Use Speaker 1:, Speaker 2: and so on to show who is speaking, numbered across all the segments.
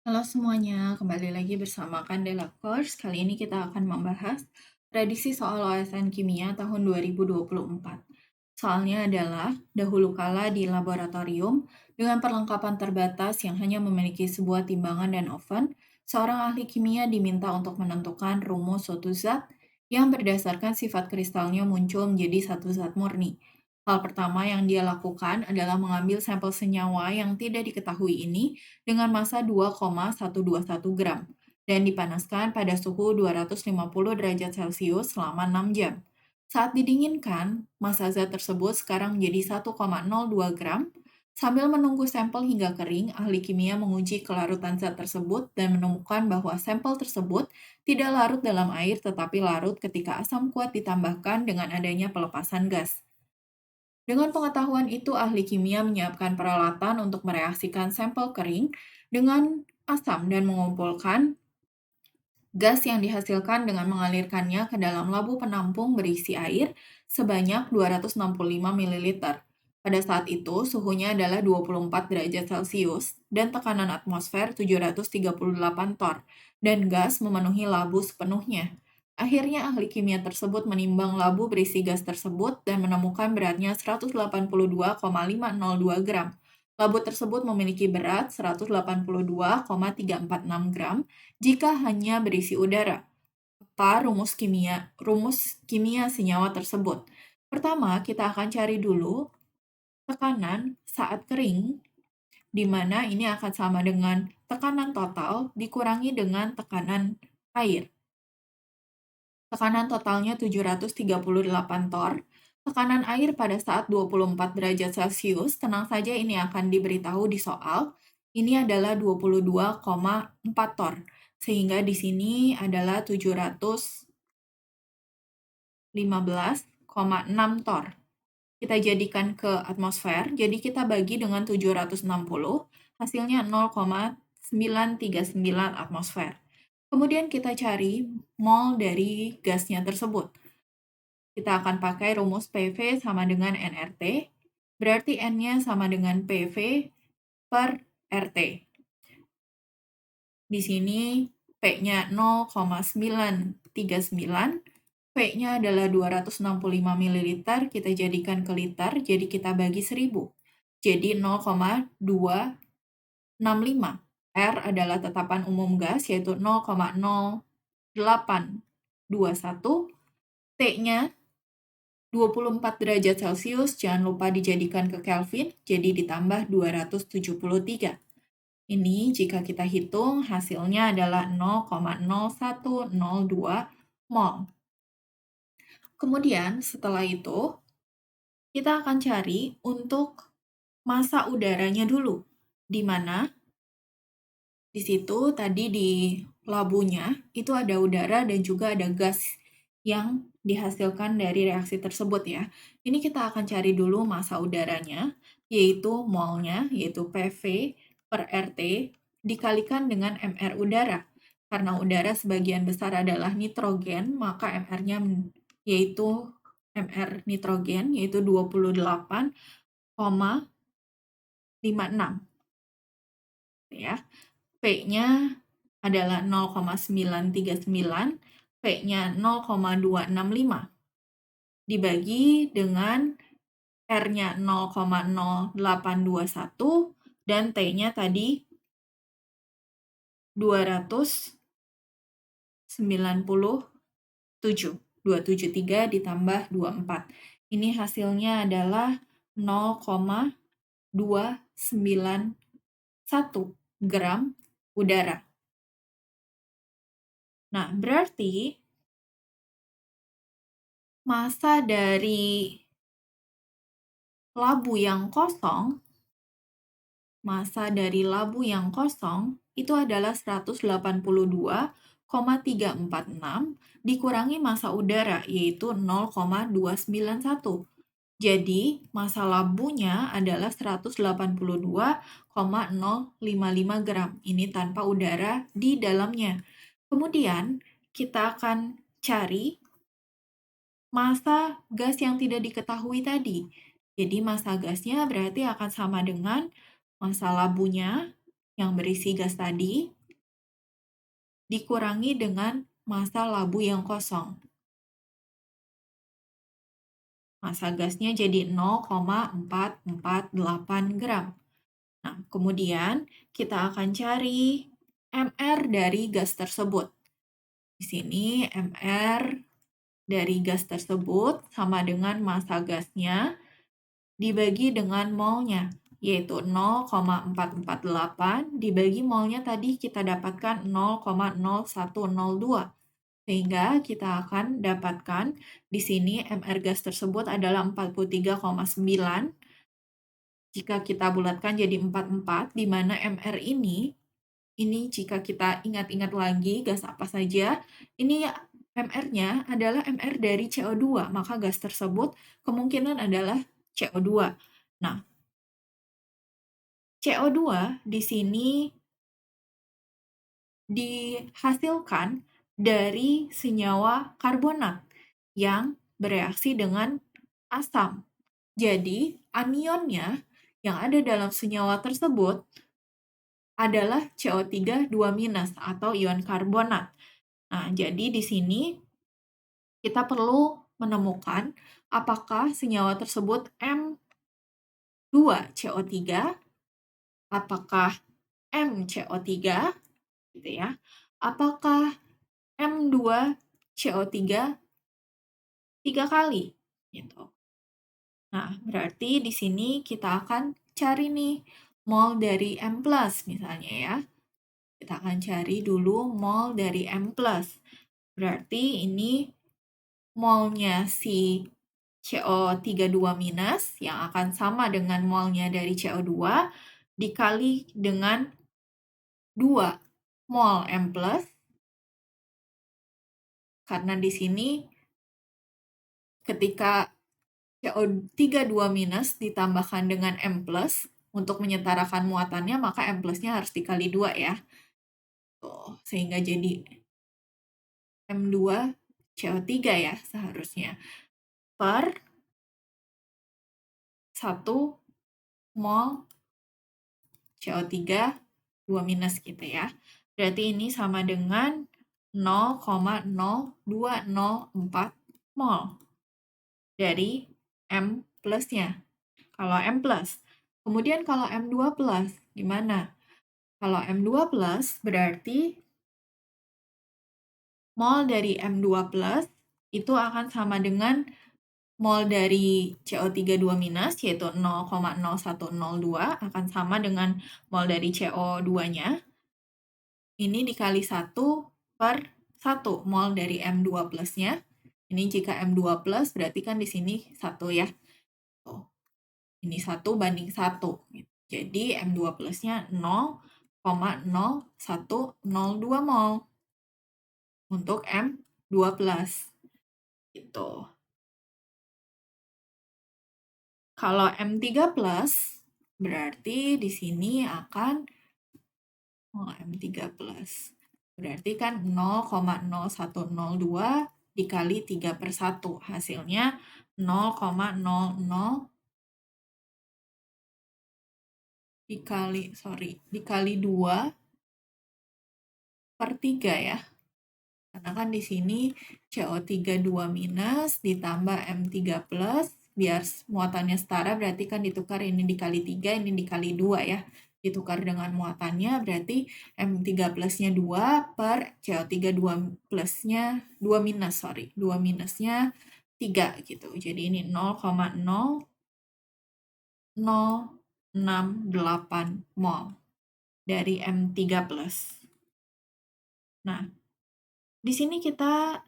Speaker 1: Halo semuanya, kembali lagi bersama Candela Course. Kali ini kita akan membahas prediksi soal OSN Kimia tahun 2024. Soalnya adalah, dahulu kala di laboratorium, dengan perlengkapan terbatas yang hanya memiliki sebuah timbangan dan oven, seorang ahli kimia diminta untuk menentukan rumus suatu zat yang berdasarkan sifat kristalnya muncul menjadi satu zat murni. Hal pertama yang dia lakukan adalah mengambil sampel senyawa yang tidak diketahui ini dengan massa 2,121 gram dan dipanaskan pada suhu 250 derajat Celcius selama 6 jam. Saat didinginkan, massa zat tersebut sekarang menjadi 1,02 gram. Sambil menunggu sampel hingga kering, ahli kimia menguji kelarutan zat tersebut dan menemukan bahwa sampel tersebut tidak larut dalam air tetapi larut ketika asam kuat ditambahkan dengan adanya pelepasan gas. Dengan pengetahuan itu, ahli kimia menyiapkan peralatan untuk mereaksikan sampel kering dengan asam dan mengumpulkan gas yang dihasilkan dengan mengalirkannya ke dalam labu penampung berisi air sebanyak 265 ml. Pada saat itu, suhunya adalah 24 derajat Celcius dan tekanan atmosfer 738 torr, dan gas memenuhi labu sepenuhnya. Akhirnya ahli kimia tersebut menimbang labu berisi gas tersebut dan menemukan beratnya 182,502 gram. Labu tersebut memiliki berat 182,346 gram jika hanya berisi udara. Apa rumus kimia senyawa tersebut? Pertama, kita akan cari dulu tekanan saat kering, di mana ini akan sama dengan tekanan total dikurangi dengan tekanan air. Tekanan totalnya 738 torr. Tekanan air pada saat 24 derajat Celcius, tenang saja ini akan diberitahu di soal. Ini adalah 22,4 torr. Sehingga di sini adalah 715,6 torr. Kita jadikan ke atmosfer, jadi kita bagi dengan 760, hasilnya 0,939 atmosfer. Kemudian kita cari mol dari gasnya tersebut. Kita akan pakai rumus PV sama dengan nRT, berarti N-nya sama dengan PV per RT. Di sini P-nya 0,939, P-nya adalah 265 ml, kita jadikan ke liter, jadi kita bagi 1000. Jadi 0,265. R adalah tetapan umum gas, yaitu 0,0821. T-nya 24 derajat Celcius, jangan lupa dijadikan ke Kelvin, jadi ditambah 273. Ini jika kita hitung hasilnya adalah 0,0102 mol. Kemudian setelah itu, kita akan cari untuk massa udaranya dulu, di mana di situ tadi di labunya itu ada udara dan juga ada gas yang dihasilkan dari reaksi tersebut ya. Ini kita akan cari dulu massa udaranya, yaitu molnya, yaitu PV per RT, dikalikan dengan MR udara. Karena udara sebagian besar adalah nitrogen, maka MR-nya yaitu MR nitrogen, yaitu 28,56. Ya. P-nya adalah 0,939, P-nya 0,265. Dibagi dengan R-nya 0,0821 dan T-nya tadi 297. 273 ditambah 24. Ini hasilnya adalah 0,291 gram udara. Nah, berarti massa dari labu yang kosong itu adalah 182,346 dikurangi massa udara, yaitu 0,291. Jadi, massa labunya adalah 182,055 gram. Ini tanpa udara di dalamnya. Kemudian, kita akan cari massa gas yang tidak diketahui tadi. Jadi, massa gasnya berarti akan sama dengan massa labunya yang berisi gas tadi dikurangi dengan massa labu yang kosong. Massa gasnya jadi 0,448 gram. Nah, kemudian kita akan cari MR dari gas tersebut. Di sini MR dari gas tersebut sama dengan massa gasnya dibagi dengan molnya, yaitu 0,448 dibagi molnya tadi kita dapatkan 0,0102. Sehingga kita akan dapatkan di sini MR gas tersebut adalah 43,9. Jika kita bulatkan jadi 44, di mana MR ini jika kita ingat-ingat lagi gas apa saja, ini MR-nya adalah MR dari CO2, maka gas tersebut kemungkinan adalah CO2. Nah, CO2 di sini dihasilkan dari senyawa karbonat yang bereaksi dengan asam. Jadi, anionnya yang ada dalam senyawa tersebut adalah CO3 2- atau ion karbonat. Nah, jadi di sini kita perlu menemukan apakah senyawa tersebut M2CO3, apakah MCO3, gitu ya. Apakah M2CO3 3 kali, gitu. Nah, berarti di sini kita akan cari nih mol dari M+, misalnya ya. Kita akan cari dulu mol dari M+. Berarti ini molnya si CO32- yang akan sama dengan molnya dari CO2 dikali dengan 2 mol M+, karena di sini ketika CO32- ditambahkan dengan M+, untuk menyetarakan muatannya, maka M+- harus dikali 2 ya. Tuh, sehingga jadi M2CO3 ya seharusnya. Per 1 mol CO3 2- gitu ya. Berarti ini sama dengan 0,0204 mol dari M plusnya. Kalau M plus. Kemudian kalau M2 plus, gimana? Kalau M2 plus berarti mol dari M2 plus itu akan sama dengan mol dari CO3 2- yaitu 0,0102 akan sama dengan mol dari CO2-nya. Ini dikali 1 per 1 mol dari M2 plusnya. Ini jika M2 plus berarti kan di sini 1 ya. Tuh. Ini 1 banding 1. Jadi M2 plusnya 0,0102 mol untuk M2 plus. Gitu. Kalau M3 plus berarti di sini akan M3 plus. Berarti kan 0,0102 dikali 3 per 1. Hasilnya 0,00 dikali 2 per 3 ya. Karena kan di sini CO3 2- ditambah M3 plus, biar muatannya setara berarti kan ditukar ini dikali 3, ini dikali 2 ya. Ditukar dengan muatannya berarti M3 plusnya 2 per CO3 2 plusnya 2 minus, 2 minusnya 3 gitu. Jadi ini 0,0068 mol dari M3 plus. Nah, di sini kita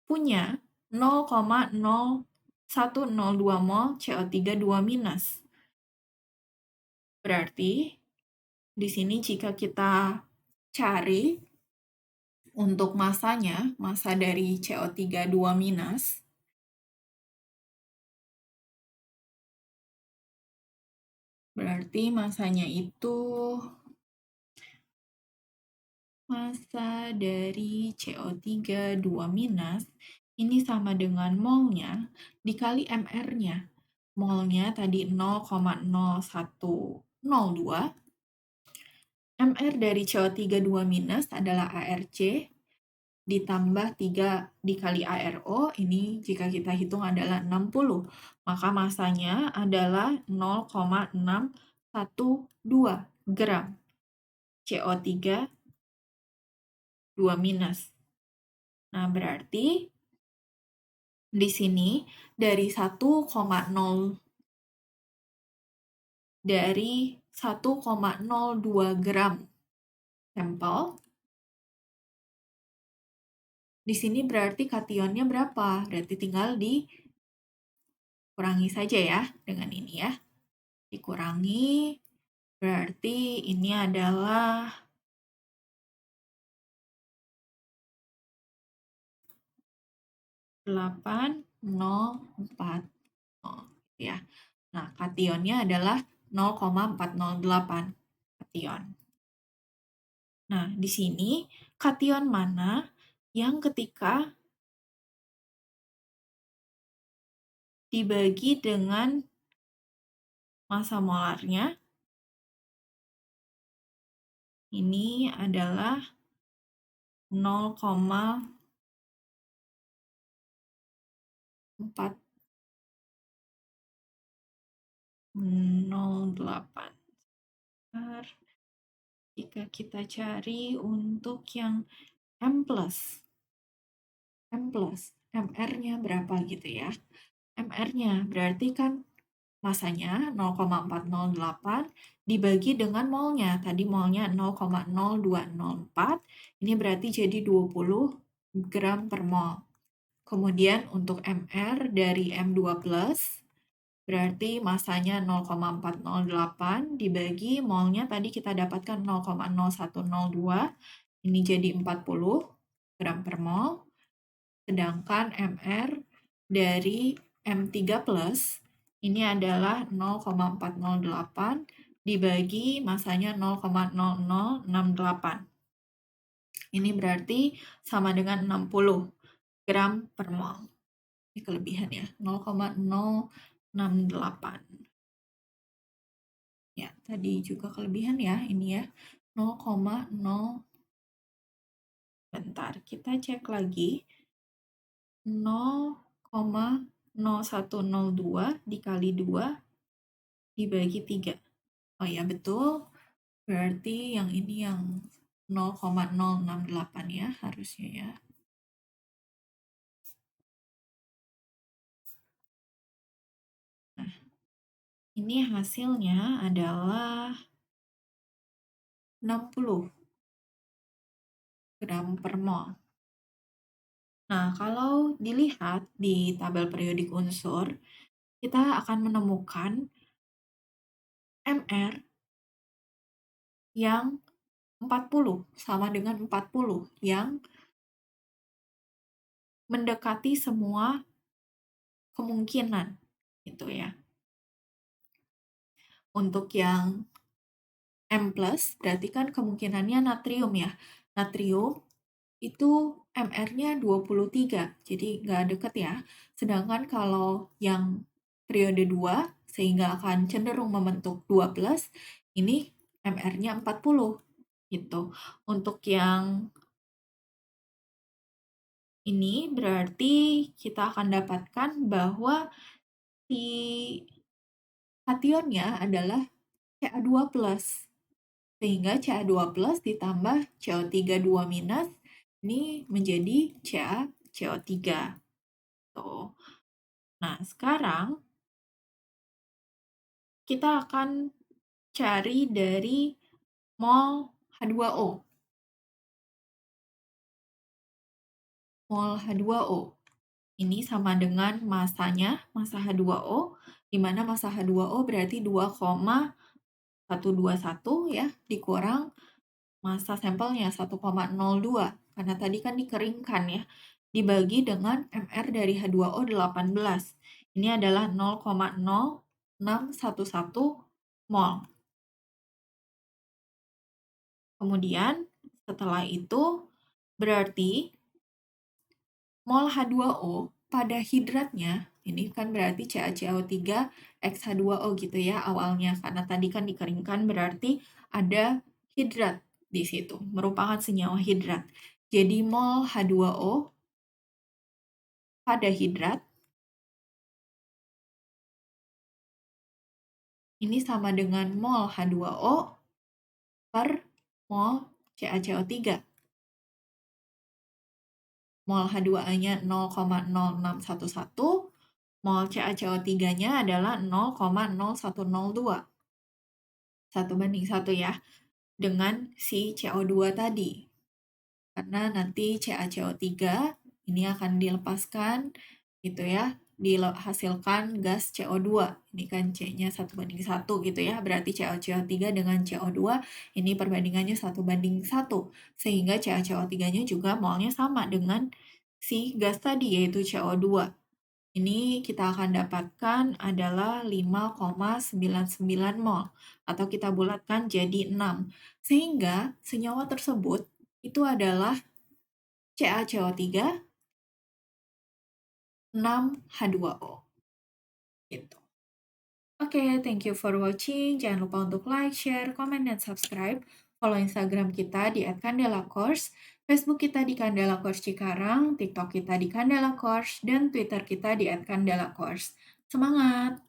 Speaker 1: punya 0,0102 mol CO3 2-. Berarti di sini jika kita cari untuk massanya, massa dari CO3 2-, berarti massanya itu massa dari CO3 2- ini sama dengan molnya dikali MR-nya. Molnya tadi 0,0102 MR dari CO3 2- adalah ARC ditambah 3 dikali ARO, ini jika kita hitung adalah 60. Maka masanya adalah 0,612 gram CO3 2-. Nah, berarti di sini dari 1,02 gram sampel, di sini berarti kationnya berapa? Berarti tinggal dikurangi saja ya dengan ini ya. Dikurangi, berarti ini adalah 804 ya. Nah, kationnya adalah 0,408 kation. Nah, di sini kation mana yang ketika dibagi dengan massa molarnya ini adalah 0,408. Jika kita cari untuk yang M+, MR-nya berapa gitu ya. MR-nya berarti kan masanya 0,408 dibagi dengan molnya. Tadi molnya 0,0204, ini berarti jadi 20 gram per mol. Kemudian untuk MR dari M2+, berarti masanya 0,408 dibagi molnya tadi kita dapatkan 0,0102, ini jadi 40 gram per mol. Sedangkan MR dari M3+, ini adalah 0,408 dibagi masanya 0,0068. Ini berarti sama dengan 60 gram per mol. Ini kelebihan ya, 0,068. Ya, tadi juga kelebihan ya, ini ya, 0,0. Bentar, kita cek lagi. 0,0102 dikali 2 dibagi 3. Oh ya, betul. Berarti yang ini yang 0,068 ya, harusnya ya. Nah, ini hasilnya adalah 60 gram per mol. Nah, kalau dilihat di tabel periodik unsur, kita akan menemukan MR yang 40 sama dengan 40 yang mendekati semua kemungkinan gitu ya. Untuk yang M+, berarti kan kemungkinannya natrium ya. Natrium itu MR-nya 23, jadi nggak deket ya. Sedangkan kalau yang periode 2, sehingga akan cenderung membentuk 2+, ini MR-nya 40 gitu. Untuk yang ini berarti kita akan dapatkan bahwa si kationnya adalah Ca2+. Sehingga Ca2+ ditambah CO3 2- ini menjadi CaCO3. Tuh. Nah, sekarang kita akan cari dari mol H2O. Mol H2O. Ini sama dengan masanya, massa H2O, di mana massa H2O berarti 2,121 ya, dikurang massa sampelnya 1,02, karena tadi kan dikeringkan ya, dibagi dengan MR dari H2O 18. Ini adalah 0,0611 mol. Kemudian setelah itu berarti mol H2O pada hidratnya, ini kan berarti CaCO3 X H2O gitu ya awalnya, karena tadi kan dikeringkan berarti ada hidrat di situ, merupakan senyawa hidrat. Jadi mol H2O pada hidrat ini sama dengan mol H2O per mol CaCO3. Mol H2O-nya 0,0611, mol CaCO3-nya adalah 0,0102. 1:1 ya, dengan si CO2 tadi. Karena nanti CaCO3 ini akan dilepaskan gitu ya, dihasilkan gas CO2. Ini kan C-nya 1:1 gitu ya, berarti CaCO3 dengan CO2 ini perbandingannya 1:1. Sehingga CaCO3-nya juga molnya sama dengan si gas tadi yaitu CO2. Ini kita akan dapatkan adalah 5,99 mol atau kita bulatkan jadi 6. Sehingga senyawa tersebut itu adalah CaCO3 6H2O gitu. Oke, thank you for watching. Jangan lupa untuk like, share, comment, dan subscribe. Follow Instagram kita di @candelacourse, Facebook kita di Candela Course Cikarang, TikTok kita di Candela Course, dan Twitter kita di @candelacourse. Semangat!